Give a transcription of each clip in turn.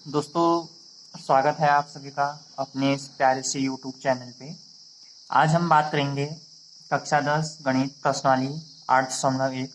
दोस्तों, स्वागत है आप सभी का अपने इस प्यारे से यूट्यूब चैनल पे। आज हम बात करेंगे कक्षा 10 गणित प्रश्नावली 8.1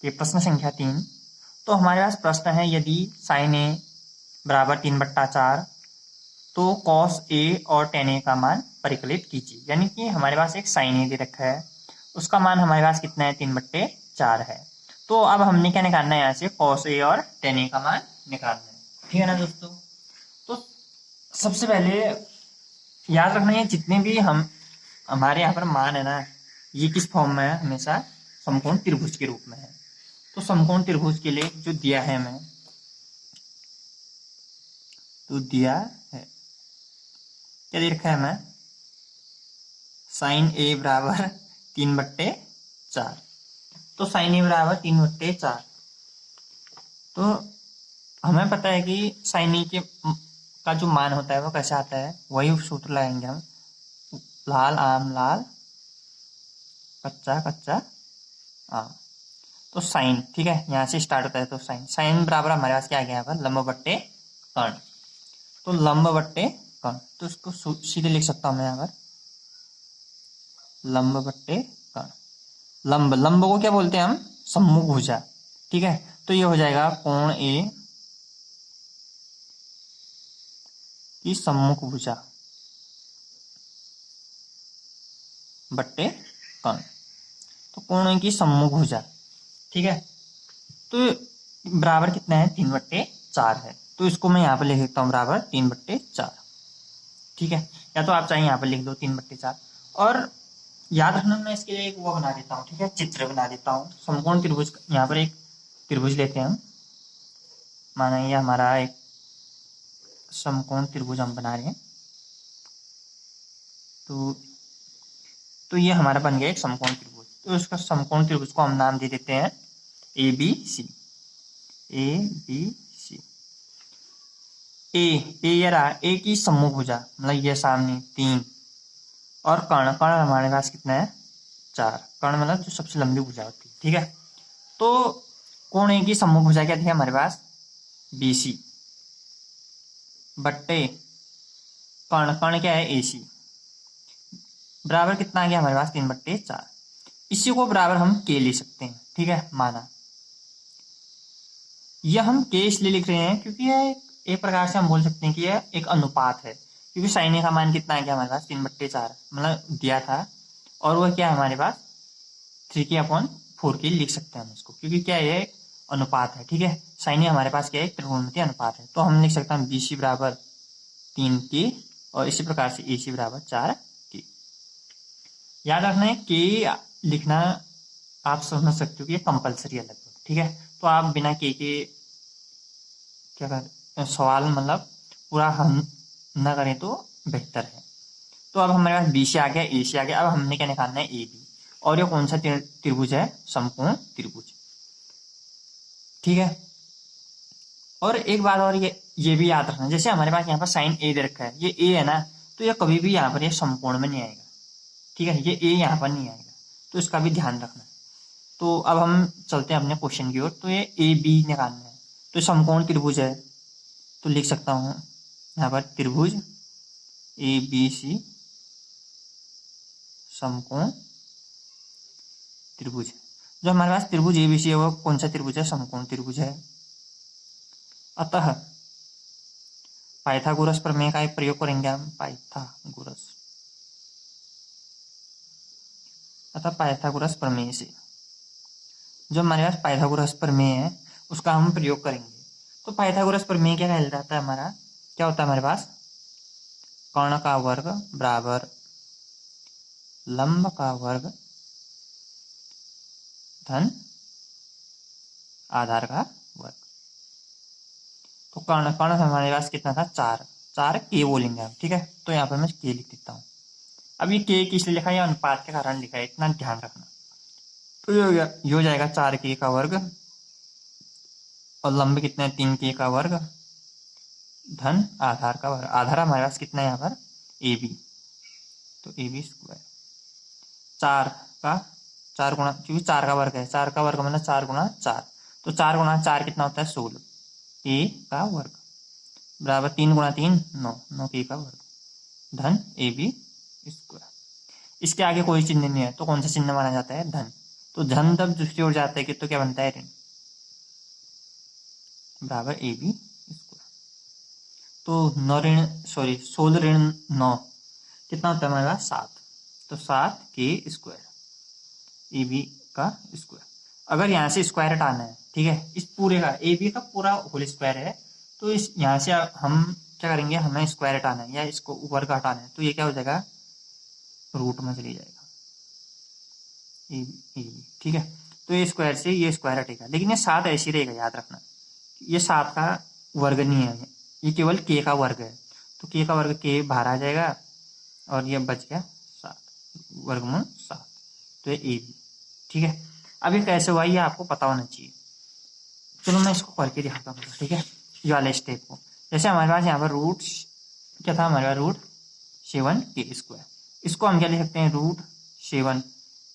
के प्रश्न संख्या 3। तो हमारे पास प्रश्न है, यदि साइन ए बराबर 3/4 तो कॉस ए और टेन ए का मान परिकलित कीजिए। यानी कि हमारे पास एक साइन ए दे रखा है, उसका मान हमारे पास कितना है, 3/4 है। तो अब हमने क्या निकालना है, यहाँ से कॉस ए और टेन ए का मान निकालना है। ठीक है ना दोस्तों। तो सबसे पहले याद रखना है, जितने भी हमारे यहाँ पर मान है ना, ये किस फॉर्म में है, हमेशा समकोण त्रिभुज के रूप में है। तो समकोण त्रिभुज के लिए जो दिया है हमें, तो दिया है क्या दे रखा है हमें, साइन ए बराबर 3/4। तो साइन ए बराबर 3/4। तो हमें पता है कि साइन ए का जो मान होता है वो कैसे आता है, वही सूत्र लगाएंगे हम। लाल आम लाल, कच्चा कच्चा आम। तो साइन, ठीक है, यहाँ से स्टार्ट होता है। तो साइन साइन बराबर हमारे पास क्या आ गया यहाँ पर, लंब बट्टे कर्ण। तो लंब बट्टे कर्ण, तो इसको सीधे लिख सकता हूँ मैं यहाँ पर, लंब बट्टे कर्ण। लंब लंब को क्या बोलते हैं हम, सम्मुख भुजा। ठीक है, तो ये हो जाएगा कोण ए की सम्मुख भुजा बट्टे कर्ण। तो कोण ए की सम्मुख भुजा, ठीक है, तो बराबर कितना है, 3/4 है। तो इसको मैं यहाँ पर लिख देता हूँ बराबर 3/4। ठीक है, या तो आप चाहे यहाँ पर लिख दो 3/4। और याद रखना, मैं इसके लिए एक वो बना देता हूँ, ठीक है, चित्र बना देता हूँ समकोण त्रिभुज। यहाँ पर एक त्रिभुज लेते हैं हम, माना ये हमारा एक समकोण त्रिभुज हम बना रहे हैं। तो ये हमारा बन गया एक समकोण त्रिभुज। तो इसका समकोण त्रिभुज को हम नाम दे देते हैं ABC। ABC ए ये रहा, ए की सम्मुख भुजा, मतलब ये सामने 3, और कर्ण कर्ण हमारे पास कितना है, 4। कर्ण मतलब जो सबसे लंबी भुजा होती है। ठीक है, तो कोण ए की सम्मुख भुजा क्या थी हमारे पास, BC बट्टे कर्ण कर्ण क्या है, AC, बराबर कितना आ गया हमारे पास, 3/4। इसी को बराबर हम के ले सकते हैं। ठीक है, माना यह हम के इसलिए लिख रहे हैं क्योंकि यह एक प्रकार से हम बोल सकते हैं कि यह एक अनुपात है। क्योंकि साइन ए का मान कितना आ गया हमारे पास, 3/4 मतलब दिया था, और वह क्या है हमारे पास 3k/4 के लिख सकते हैं हम इसको, क्योंकि क्या है, एक अनुपात है। ठीक है, साइन ए हमारे पास क्या है, एक त्रिकोणमितीय अनुपात है। तो हम लिख सकते हैं BC बराबर 3k, और इसी प्रकार से AC बराबर 4k। याद रखना है के लिखना आप समझ सकते हो कि ये कंपलसरी है लगभग। ठीक है, तो आप बिना के क्या कर सवाल मतलब पूरा हम न करें तो बेहतर है। तो अब हमारे पास BC आ गया, AC आ गया। अब हमने क्या निकालना है, AB। और ये कौन सा त्रिभुज है, समकोण त्रिभुज। ठीक है, और एक बात और ये भी याद रखना, जैसे हमारे पास यहाँ पर साइन ए दे रखा है, ये ए है ना, तो ये कभी भी यहाँ पर ये समकोण में नहीं आएगा। ठीक है, ये ए यहाँ पर नहीं आएगा, तो इसका भी ध्यान रखना। तो अब हम चलते हैं अपने क्वेश्चन की ओर। तो ये AB निकालना है, तो समकोण त्रिभुज है, तो लिख सकता हूँ यहाँ पर त्रिभुज ABC समकोण त्रिभुज। जो हमारे पास त्रिभुज ABC है वो कौन सा त्रिभुज है, समकोण त्रिभुज है। अतः पाइथागोरस प्रमेय का एक प्रयोग करेंगे हम, पाइथागोरस प्रमेय से, जो हमारे पास पाइथागोरस प्रमेय है उसका हम प्रयोग करेंगे। तो पाइथागोरस प्रमेय क्या कहलाता है हमारा, क्या होता है हमारे पास, कर्ण का वर्ग बराबर लंब का वर्ग धन आधार का वर्ग। तो कर्ण कर्ण हमारे पास कितना था, 4 के बोलेंगे हम। ठीक है, तो यहाँ पर मैं के लिख देता हूँ। अब ये के किस लिए लिखा है, अनुपात के कारण लिखा है, इतना ध्यान रखना। तो ये हो जाएगा 4k का वर्ग, और लंब कितना है, 3k का वर्ग धन आधार का वर्ग। आधार हमारे पास कितना है यहाँ पर, AB। तो AB स्क्वायर 4 गुणा, क्योंकि 4 का वर्ग है, 4 का वर्ग मतलब 4 गुणा 4। तो 4 गुणा 4 कितना होता है, 16 A का वर्ग। बराबर 3 × 3 9, 9 के का वर्ग धन AB स्क्वायर। इसके आगे कोई चिन्ह नहीं है तो कौन सा चिन्ह माना जाता है? धन। तो धन जब दूसरी ओर जाता है कि तो क्या बनता है? ऋण बराबर AB स्क्वायर। तो 16 ऋण 9 कितना होता है हमारे पास? 7। तो 7 के स्क्वायर AB का स्क्वायर। अगर यहाँ से स्क्वायर हटाना है, ठीक है, इस पूरे का AB का पूरा होल स्क्वायर है, तो इस यहाँ से हम क्या करेंगे? हमें स्क्वायर हटाना है या इसको ऊपर का हटाना है, तो ये क्या हो जाएगा? रूट में चली जाएगा AB, ठीक है। तो ये स्क्वायर से ये स्क्वायर हटेगा, लेकिन ये 7 ऐसे रहेगा, याद रखना। ये 7 का वर्ग नहीं है, ये केवल k का वर्ग है। तो k का वर्ग k बाहर आ जाएगा और ये बच गया 7, वर्गमूल 7। तो ये AB, ठीक है। अब ये कैसे हुआ ये आपको पता होना चाहिए। चलो मैं इसको करके दिखाता हूँ, ठीक है, ये वाले स्टेप को। जैसे हमारे पास यहाँ पर रूट क्या था? हमारे पास रूट 7 k स्क्वायर। इसको हम क्या लिख सकते हैं? रूट 7।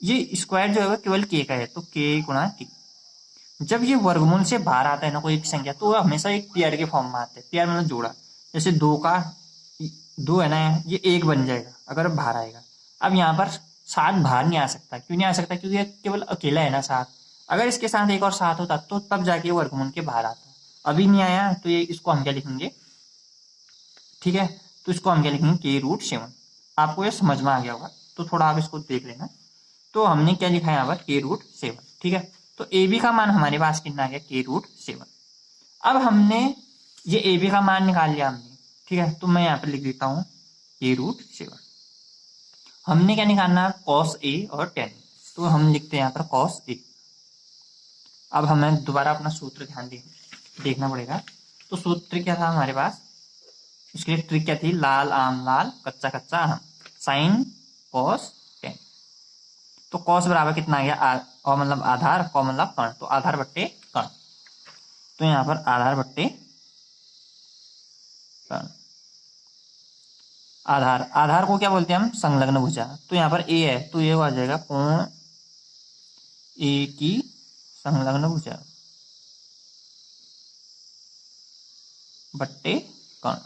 ये स्क्वायर जो है केवल k का है, तो k × t। जब ये वर्गमूल से बाहर आता है ना कोई एक संख्या, तो वह हमेशा एक पेयर के फॉर्म में आता है। पेयर मतलब जोड़ा। जैसे 2 का 2 है ना, ये 1 बन जाएगा अगर बाहर आएगा। अब यहाँ पर 7 बाहर नहीं आ सकता। क्यों नहीं आ सकता? क्योंकि ये केवल अकेला है ना 7। अगर इसके साथ एक और 7 होता तो तब जाके वर्गमूल के बाहर आता। अभी नहीं आया तो ये इसको हम क्या लिखेंगे? ठीक है, तो इसको हम क्या लिखेंगे? k√7। आपको ये समझ में आ गया होगा, तो थोड़ा आप इसको देख लेना। तो हमने क्या लिखा है यहाँ पर? k√7, ठीक है। तो AB का मान हमारे पास कितना आ गया? k√7। अब हमने ये AB का मान निकाल लिया हमने, ठीक है। तो मैं यहाँ पर लिख देता हूँ k√7। हमने क्या निकालना? cos A और tan A। तो हम लिखते हैं यहाँ पर cos A। अब हमें दोबारा अपना सूत्र ध्यान देखना पड़ेगा। तो सूत्र क्या था हमारे पास? उसके लिए ट्रिक क्या थी? लाल आम लाल, कच्चा कच्चा आम, साइन cos tan। तो cos बराबर कितना आ गया? और मतलब आधार, क मतलब कर्ण, तो आधार बट्टे कर्ण। तो यहाँ पर आधार बट्टे कर्ण। आधार, आधार को क्या बोलते हैं हम? संलग्न भुजा। तो यहाँ पर A है तो ये आ जाएगा कोण A की संलग्न भुजा बट्टे कर्ण।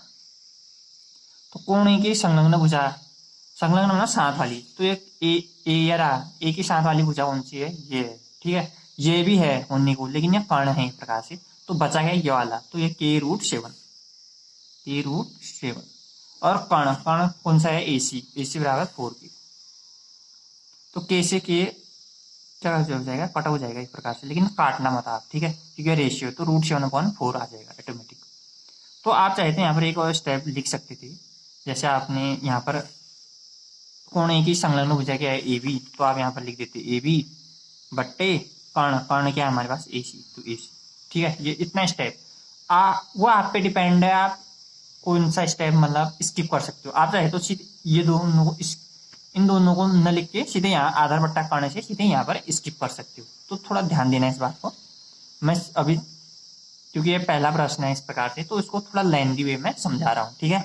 तो कोण A की संलग्न भुजा, संलग्न मतलब साथ वाली, तो एक ए की साथ वाली भुजा कौन सी है? ये है, ठीक है। ये भी है होने को, लेकिन ये कर्ण है एक प्रकार से, तो बचा गया ये वाला। तो ये k√7, k√7। और कर्ण, कर्ण कौन सा है? AC, AC बराबर 4k। तो k से k क्या हो जाएगा? कट हो जाएगा एक प्रकार से, लेकिन काटना मत आप, ठीक है, क्योंकि रेशियो तो √7/4 आ जाएगा ऑटोमेटिक। तो आप चाहते हैं यहाँ पर एक और स्टेप लिख सकते थे। जैसे आपने यहाँ पर कोण A की संलग्न भुजा क्या है? AB, तो आप यहाँ पर लिख देते AB बट्टे कर्ण, कर्ण क्या है हमारे पास? AC, तो AC, ठीक है। ये इतना स्टेप वो आप पे डिपेंड है, आप कौन सा स्टेप मतलब स्किप कर सकते हो। आप चाहे तो सीधे ये दोनों को इन दोनों को न लिख के सीधे यहाँ आधार बट्टा कर्ण से सीधे यहाँ पर स्किप कर सकते हो। तो थोड़ा ध्यान देना इस बात को। मैं अभी क्योंकि ये पहला प्रश्न है इस प्रकार से, तो इसको थोड़ा लेंदी वे में समझा रहा हूँ, ठीक है।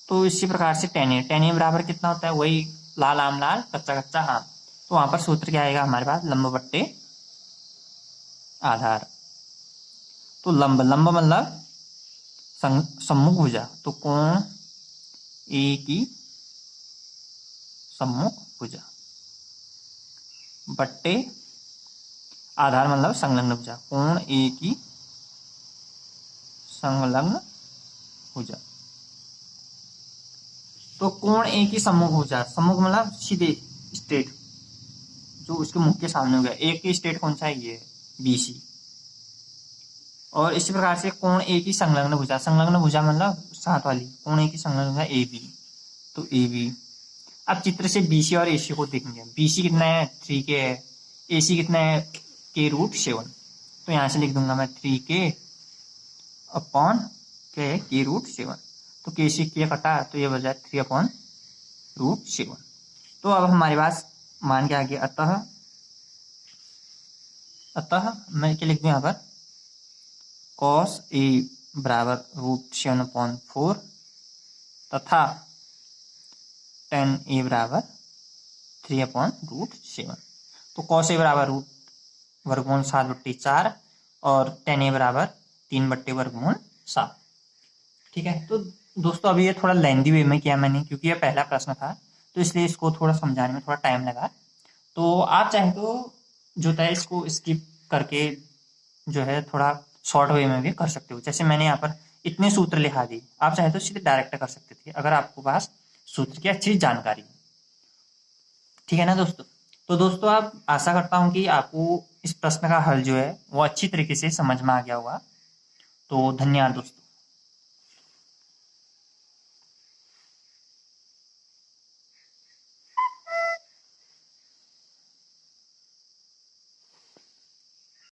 तो इसी प्रकार से tan A बराबर कितना होता है? वही लाल आम लाल, कच्चा कच्चा आम। तो वहां पर सूत्र क्या आएगा हमारे पास? लंब बट्टे आधार। तो लंब, लंब मतलब सम्मुख भुजा, तो कोण A की सम्मुख भुजा बट्टे आधार मतलब संलग्न भुजा, कोण A की संलग्न भुजा। तो कोण A की सम्मुख भुजा, सम्मुख मतलब सीधे स्ट्रेट, जो उसके मुख के सामने हो गया। A की स्ट्रेट कौन सा है? ये BC। और इसी प्रकार से कोण A की संलग्न भुजा, संलग्न भुजा मतलब साथ वाली, कोण A की संलग्न भुजा AB, तो AB। अब चित्र से BC और AC को देखेंगे। BC कितना है? 3k है। AC कितना है? k√7। तो यहाँ से लिख दूंगा मैं 3k अपॉन क्या है? k√7। तो k से k कटा तो ये बचा 3/√7। तो अब हमारे पास मान क्या आ गया? अतः मैं क्या लिख दूं यहाँ पर? cos A बराबर √7/4 तथा tan A बराबर 3/√7। तो cos A बराबर वर्गमूल 7/4 और tan A बराबर 3/वर्गमूल 7। ठीक है, तो दोस्तों अभी ये थोड़ा लेंदी वे में किया मैंने, क्योंकि ये पहला प्रश्न था, तो इसलिए इसको थोड़ा समझाने में थोड़ा टाइम लगा। तो आप चाहे तो जो था इसको स्किप करके जो है थोड़ा शॉर्ट वे में भी कर सकते हो। जैसे मैंने यहाँ पर इतने सूत्र लिखा दिए, आप चाहे तो सीधे डायरेक्ट कर सकते थे अगर आपके पास सूत्र की अच्छी जानकारी है। ठीक है ना दोस्तों। तो दोस्तों आप आशा करता हूँ कि आपको इस प्रश्न का हल जो है वो अच्छी तरीके से समझ में आ गया होगा। तो धन्यवाद दोस्तों।